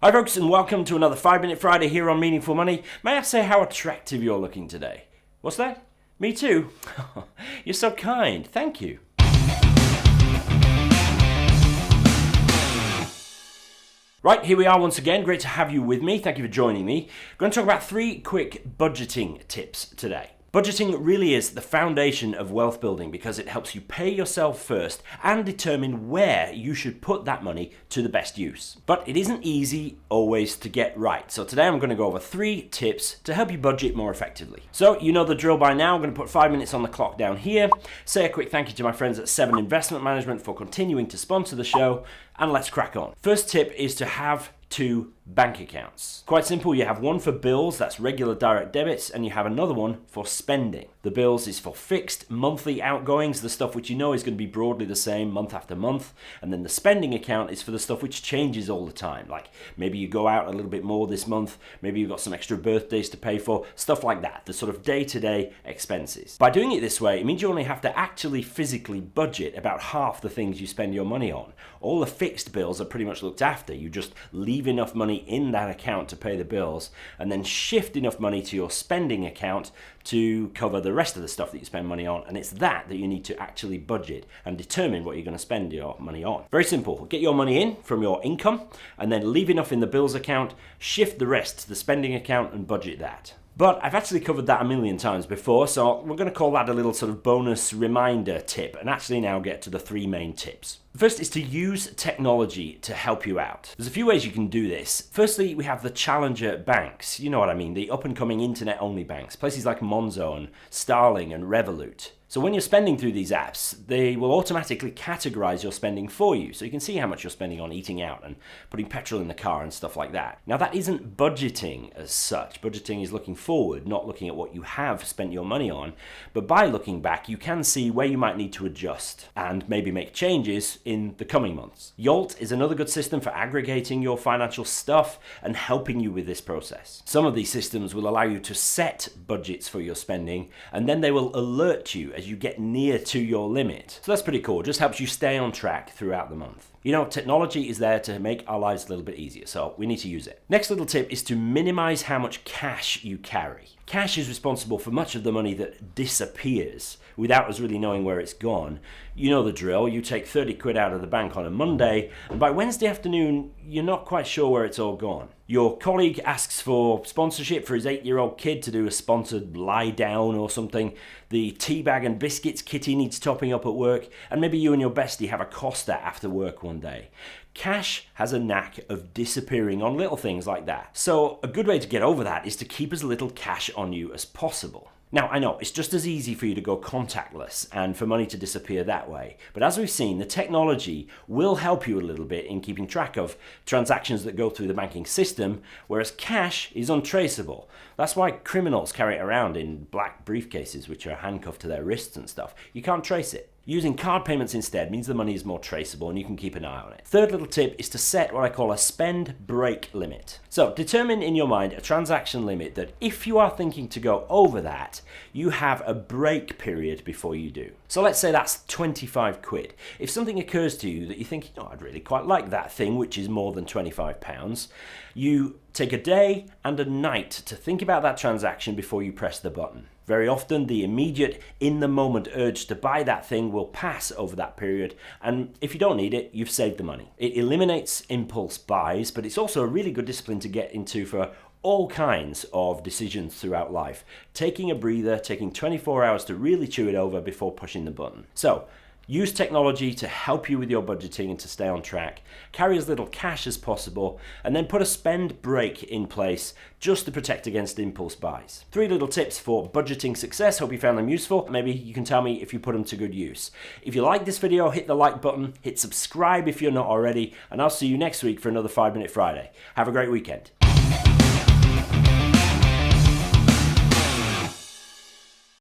Hi folks, and welcome to another 5-Minute Friday here on Meaningful Money. May I say how attractive you're looking today? What's that? Me too? You're so kind, thank you. Right, here we are once again. Great to have you with me. Thank you for joining me. I'm going to talk about 3 quick budgeting tips today. Budgeting really is the foundation of wealth building because it helps you pay yourself first and determine where you should put that money to the best use. But it isn't easy always to get right. So today I'm going to go over 3 tips to help you budget more effectively. So you know the drill by now. I'm going to put 5 minutes on the clock down here. Say a quick thank you to my friends at 7 Investment Management for continuing to sponsor the show. And let's crack on. First tip is to have 2 bank accounts. Quite simple, you have one for bills, that's regular direct debits, and you have another one for spending. The bills is for fixed monthly outgoings, the stuff which you know is going to be broadly the same month after month, and then the spending account is for the stuff which changes all the time, like maybe you go out a little bit more this month, maybe you've got some extra birthdays to pay for, stuff like that, the sort of day-to-day expenses. By doing it this way, it means you only have to actually physically budget about half the things you spend your money on. All the fixed bills are pretty much looked after. You just leave enough money in that account to pay the bills and then shift enough money to your spending account to cover the rest of the stuff that you spend money on, and it's that you need to actually budget and determine what you're going to spend your money on. Very simple. Get your money in from your income and then leave enough in the bills account, shift the rest to the spending account and budget that. But I've actually covered that a million times before, so we're going to call that a little sort of bonus reminder tip and actually now get to the 3 main tips. The first is to use technology to help you out. There's a few ways you can do this. Firstly, we have the challenger banks. You know what I mean, the up-and-coming internet-only banks. Places like Monzo and Starling and Revolut. So when you're spending through these apps, they will automatically categorize your spending for you. So you can see how much you're spending on eating out and putting petrol in the car and stuff like that. Now that isn't budgeting as such. Budgeting is looking forward, not looking at what you have spent your money on. But by looking back, you can see where you might need to adjust and maybe make changes in the coming months. Yolt is another good system for aggregating your financial stuff and helping you with this process. Some of these systems will allow you to set budgets for your spending and then they will alert you as you get near to your limit. So that's pretty cool. It just helps you stay on track throughout the month. You know, technology is there to make our lives a little bit easier, so we need to use it. Next little tip is to minimize how much cash you carry. Cash is responsible for much of the money that disappears without us really knowing where it's gone. You know the drill. You take 30 quid out of the bank on a Monday, and by Wednesday afternoon, you're not quite sure where it's all gone. Your colleague asks for sponsorship for his 8-year-old kid to do a sponsored lie down or something. The tea bag and biscuits kitty needs topping up at work, and maybe you and your bestie have a Costa after work one day. Cash has a knack of disappearing on little things like that. So a good way to get over that is to keep as little cash on you as possible. Now, I know it's just as easy for you to go contactless and for money to disappear that way. But as we've seen, the technology will help you a little bit in keeping track of transactions that go through the banking system, whereas cash is untraceable. That's why criminals carry it around in black briefcases, which are handcuffed to their wrists and stuff. You can't trace it. Using card payments instead means the money is more traceable and you can keep an eye on it. Third little tip is to set what I call a spend break limit. So determine in your mind a transaction limit that if you are thinking to go over that, you have a break period before you do. So let's say that's 25 quid. If something occurs to you that you think, I'd really quite like that thing, which is more than £25, you take a day and a night to think about that transaction before you press the button. Very often, the immediate, in-the-moment urge to buy that thing will pass over that period, and if you don't need it, you've saved the money. It eliminates impulse buys, but it's also a really good discipline to get into for all kinds of decisions throughout life. Taking a breather, taking 24 hours to really chew it over before pushing the button. So, use technology to help you with your budgeting and to stay on track. Carry as little cash as possible, and then put a spend break in place just to protect against impulse buys. 3 little tips for budgeting success. Hope you found them useful. Maybe you can tell me if you put them to good use. If you like this video, hit the like button, hit subscribe if you're not already, and I'll see you next week for another 5-Minute Friday. Have a great weekend.